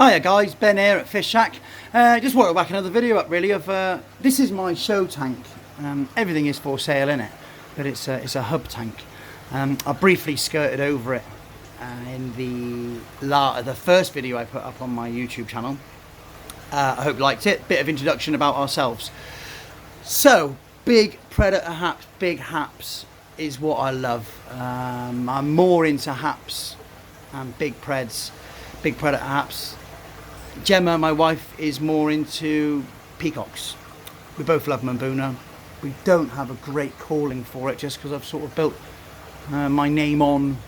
Hiya guys, Ben here at Fish Shack. Just want to whack another video up really of, this is my show tank. Everything is for sale in it, but it's a hub tank. I briefly skirted over it in the first video I put up on my YouTube channel. I hope you liked it. Bit of introduction about ourselves. So, big predator haps, big haps is what I love. I'm more into haps and big preds, big predator haps. Gemma, my wife, is more into peacocks. We both love Mbuna. We don't have a great calling for it just because I've sort of built my name on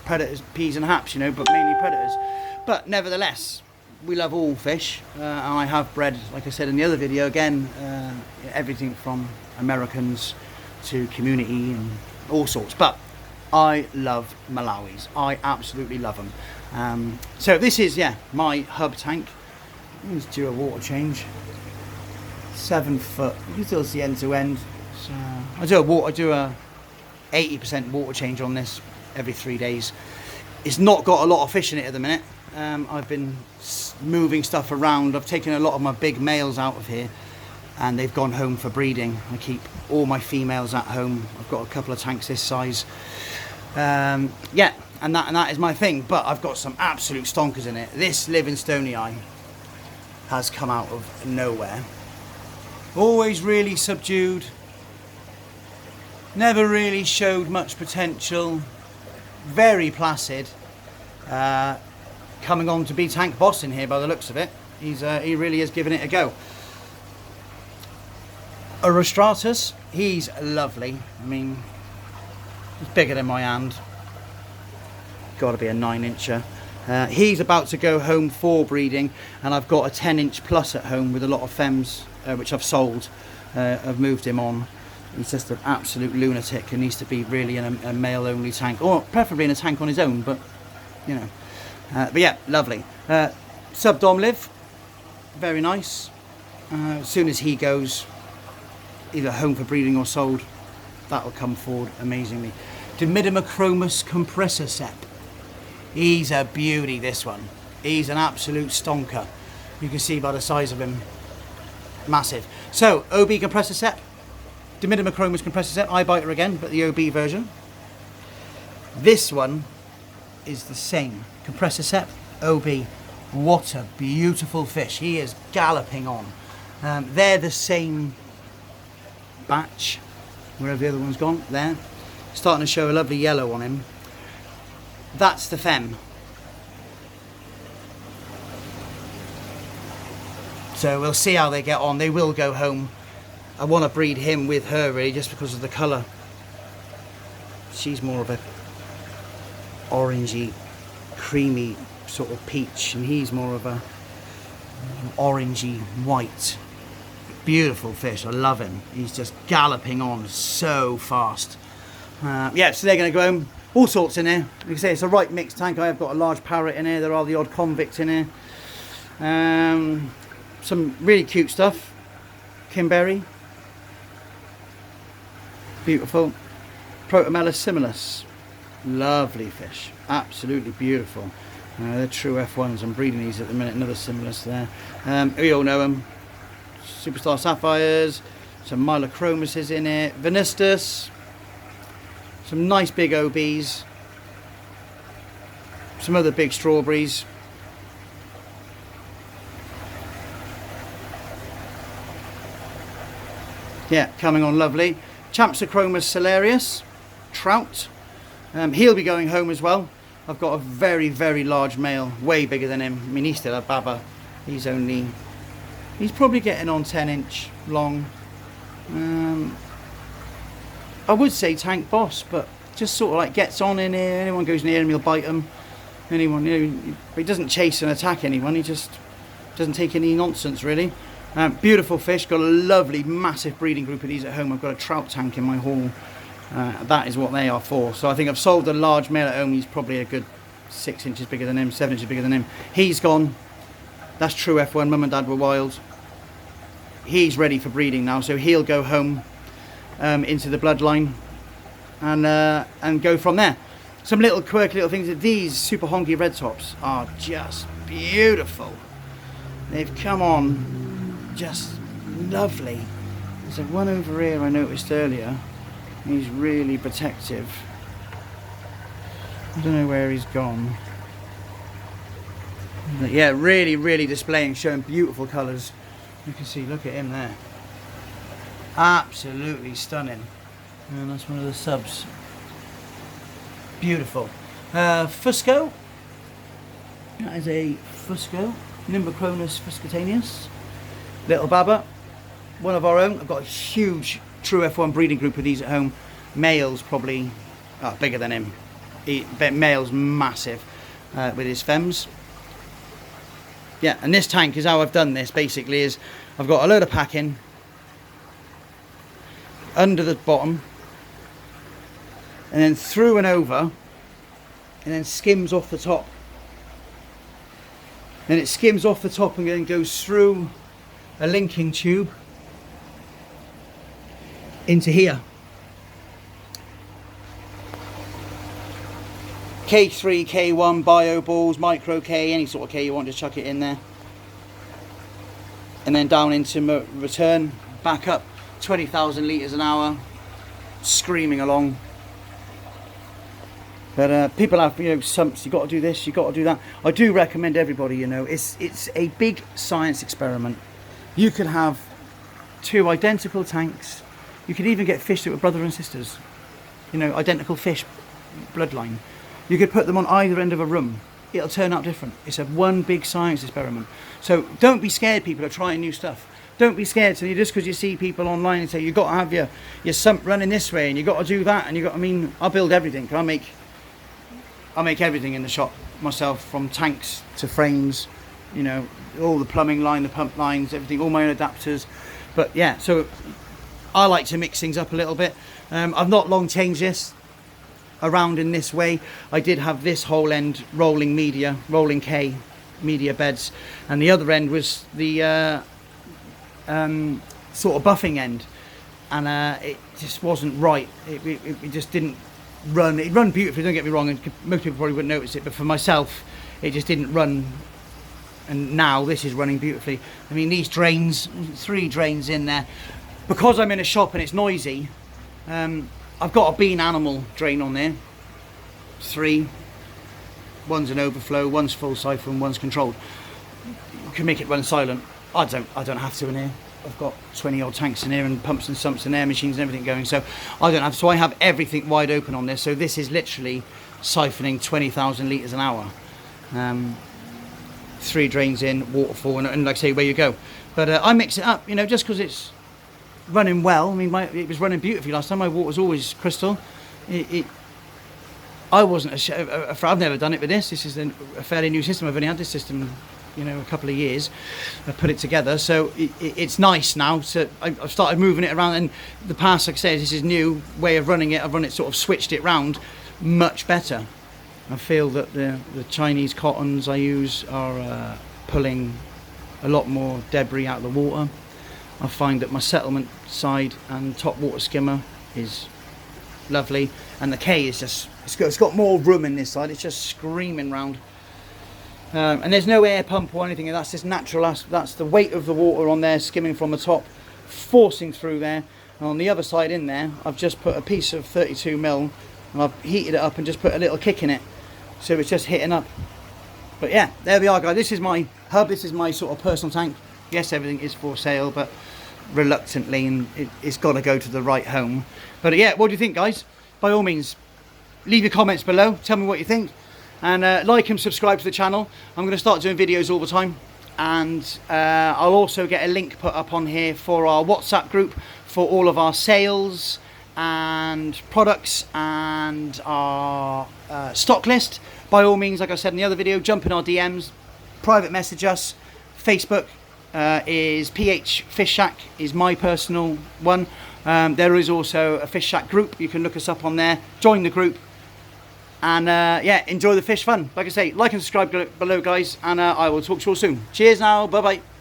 predators, peas and haps, you know, but mainly predators. But nevertheless, we love all fish. And I have bred, like I said in the other video, again, everything from Americans to community and all sorts. But I love Malawis. I absolutely love them. So this is, yeah, my hub tank. Let's do a water change. 7 foot. You can still see end to end. So I do a 80% water change on this every 3 days. It's not got a lot of fish in it at the minute. I've been moving stuff around. I've taken a lot of my big males out of here and they've gone home for breeding. I keep all my females at home. I've got a couple of tanks this size. Yeah, and that is my thing, but I've got some absolute stonkers in it. This Livingstoneii has come out of nowhere. Always really subdued, never really showed much potential, very placid. Coming on to be tank boss in here by the looks of it. He really is giving it a go. A Rostratus, he's lovely. I mean, he's bigger than my hand. Got to be a 9-incher. He's about to go home for breeding, and I've got a 10-inch plus at home with a lot of femmes, which I've sold. I've moved him on. He's just an absolute lunatic and needs to be really in a male-only tank, or preferably in a tank on his own. But you know, but yeah, lovely. Subdom live, very nice. As soon as he goes either home for breeding or sold, that will come forward amazingly. Dimidimachromis compressor sep. He's a beauty, this one. He's an absolute stonker. You can see by the size of him. Massive. So, OB compressor sep. Dimidimachromis compressor sep. Eye biter again, but the OB version. This one is the same. Compressor sep, OB. What a beautiful fish. He is galloping on. They're the same batch. Wherever the other one's gone, there. Starting to show a lovely yellow on him. That's the femme. So we'll see how they get on. They will go home. I want to breed him with her really, just because of the colour. She's more of a orangey, creamy sort of peach, and he's more of a orangey white. Beautiful fish, I love him. He's just galloping on so fast. Yeah, so they're going to go home. All sorts in here. Like I say, it's a right mixed tank. I have got a large parrot in here. There are the odd convicts in here. Some really cute stuff. Kimberry. Beautiful. Protomellus similis. Lovely fish. Absolutely beautiful. They're true F1s. I'm breeding these at the minute. Another similis there. We all know them. Superstar sapphires. Some Mylochromuses in it. Venustus. Some nice big OBs. Some other big strawberries. Yeah, coming on lovely. Champsochromis salarius, trout. He'll be going home as well. I've got a very, very large male, way bigger than him. I mean, he's still a baba. He's probably getting on 10-inch long. I would say tank boss, but just sort of like gets on in here. Anyone goes near him, he'll bite them. Anyone, you know, he doesn't chase and attack anyone. He just doesn't take any nonsense, really. Beautiful fish. Got a lovely, massive breeding group of these at home. I've got a trout tank in my hall. That is what they are for. So I think I've sold a large male at home. He's probably a good 6 inches bigger than him, 7 inches bigger than him. He's gone. That's true F1. Mum and Dad were wild. He's ready for breeding now, so he'll go home. Into the bloodline and go from there. Some little quirky little things. These super honky red tops are just beautiful. They've come on just lovely. There's a one over here I noticed earlier. He's really protective. I don't know where he's gone. But yeah, really displaying, showing beautiful colours. You can see, look at him there. Absolutely stunning. And that's one of the subs. Beautiful. Fusco. That is a Fusco. Nimbochronus fuscataneus. Little Baba. One of our own. I've got a huge true F1 breeding group of these at home. Male's probably bigger than him. Male's massive with his femmes. Yeah, and this tank is how I've done this basically, is I've got a load of packing under the bottom and then through and over and then skims off the top. Then it skims off the top and then goes through a linking tube into here. K3, K1, bio balls, micro K, any sort of K you want, just chuck it in there. And then down into return, back up, 20,000 litres an hour, screaming along. But people have, you know, sumps, you got to do this, you got to do that. I do recommend everybody, you know, it's a big science experiment. You could have two identical tanks. You could even get fish that were brother and sisters. You know, identical fish bloodline. You could put them on either end of a room. It'll turn out different. It's a one big science experiment. So don't be scared, people, of trying new stuff. Don't be scared. So just because you see people online and say you've got to have your sump running this way and you've got to do that and I mean, I'll build everything. I'll make everything in the shop myself, from tanks to frames, you know, all the plumbing line, the pump lines, everything, all my own adapters. But yeah, so I like to mix things up a little bit. I've not long changed this around in this way. I did have this whole end rolling K media beds, and the other end was the sort of buffing end, and it just wasn't right. It just didn't run. It run beautifully, don't get me wrong, and most people probably wouldn't notice it, but for myself it just didn't run. And now this is running beautifully. I mean, these drains, 3 drains in there, because I'm in a shop and it's noisy. I've got a bean animal drain on there, 3. One's an overflow, one's full siphon, one's controlled. You can make it run silent. I don't have to in here. I've got 20 odd tanks in here and pumps and sumps and air machines and everything going, so I don't have. So I have everything wide open on this. So this is literally siphoning 20,000 litres an hour. 3 drains in, waterfall, and like I say, where you go. But I mix it up, you know, just because it's running well. I mean, it was running beautifully last time. My water's always crystal. I wasn't I've never done it with this. This is a fairly new system. I've only had this system, you know, a couple of years. I put it together, so it's nice now. So I've started moving it around, and the past, like I said, this is new way of running it. I've run it, sort of switched it round, much better. I feel that the Chinese cottons I use are pulling a lot more debris out of the water. I find that my settlement side and top water skimmer is lovely, and the K is just, it's got more room in this side. It's just screaming round, and there's no air pump or anything. That's just natural. That's the weight of the water on there skimming from the top, forcing through there. And on the other side in there, I've just put a piece of 32mm and I've heated it up and just put a little kick in it, so it's just hitting up. But yeah, there we are, guys. This is my hub. This is my sort of personal tank. Yes, everything is for sale, but reluctantly, and it's got to go to the right home. But yeah, what do you think, guys? By all means, leave your comments below. Tell me what you think, and like and subscribe to the channel. I'm going to start doing videos all the time, and I'll also get a link put up on here for our WhatsApp group for all of our sales and products and our stock list. By all means, like I said in the other video, jump in our DMs, private message us. Facebook is PH Fish Shack is my personal one. There is also a Fish Shack group. You can look us up on there, join the group, and yeah, enjoy the fish fun. Like I say, like and subscribe below, guys, and I will talk to you all soon. Cheers now, bye bye.